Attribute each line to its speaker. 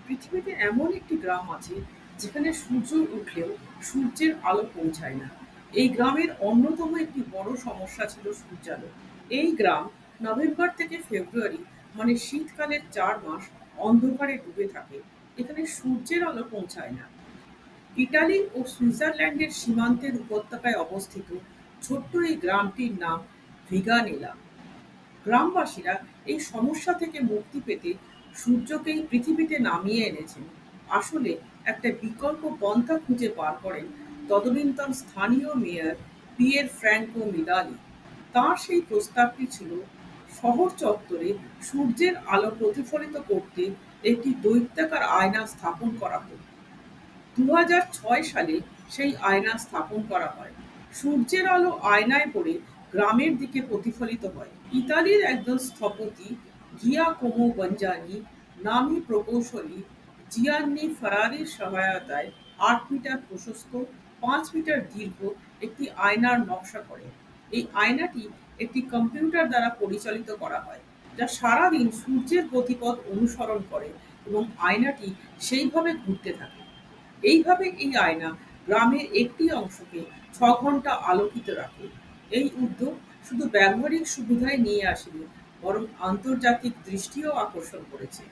Speaker 1: পৃথিবীতে এমন একটি গ্রাম আছে যেখানে সূর্য উঠলেও সূর্যের আলো পৌঁছায় না। এই গ্রামের অন্যতম একটি বড় সমস্যা ছিল সূর্যালোক। এই গ্রাম নভেম্বর থেকে ফেব্রুয়ারি মানে শীতকালের ৪ মাস অন্ধকারে ডুবে থাকে। এখানে সূর্যের আলো পৌঁছায় না। ইটালি ও সুইজারল্যান্ডের সীমান্তের উপত্যকায় অবস্থিত ছোট্ট এই গ্রামটির নাম ভিগানেলা। গ্রামবাসীরা এই সমস্যা থেকে মুক্তি পেতে সূর্যকেই পৃথিবীতে নামিয়ে এনেছেন। আসলে একটা বিকল্প পন্থা খুঁজে বার করেন তদনীন্তন স্থানীয় মেয়র পিয়ের ফ্র্যাঙ্কো মিলানি। তাঁর সেই প্রস্তাবটি ছিল শহর চত্বরে সূর্যের আলো প্রতিফলিত করতে একটি দৈত্যাকার আয়না স্থাপন করা হোক। ২০০৬ সালে সেই আয়না স্থাপন করা হয়। সূর্যের আলো আয়নায় পড়ে গ্রামের দিকে প্রতিফলিত হয়। ইতালির একজন স্থপতি গিয়াকোমো বঞ্জানি নামী প্রকৌশলী জিয়ান্নি ফারারির সহায়তায় ৮ মিটার প্রশস্ত, ৫ মিটার দীর্ঘ একটি আয়নার নকশা করেন। এই আয়নাটি একটি কম্পিউটার দ্বারা পরিচালিত করা হয়, যা সারাদিন সূর্যের গতিপথ অনুসরণ করে এবং আয়নাটি সেইভাবে ঘুরতে থাকে। এইভাবে এই আয়না গ্রামের একটি অংশকে ৬ ঘন্টা আলোকিত রাখে। এই উদ্যোগ শুধু ব্যবহারিক সুবিধাই নিয়ে আসেনি, বরং আন্তর্জাতিক দৃষ্টিও আকর্ষণ করেছে।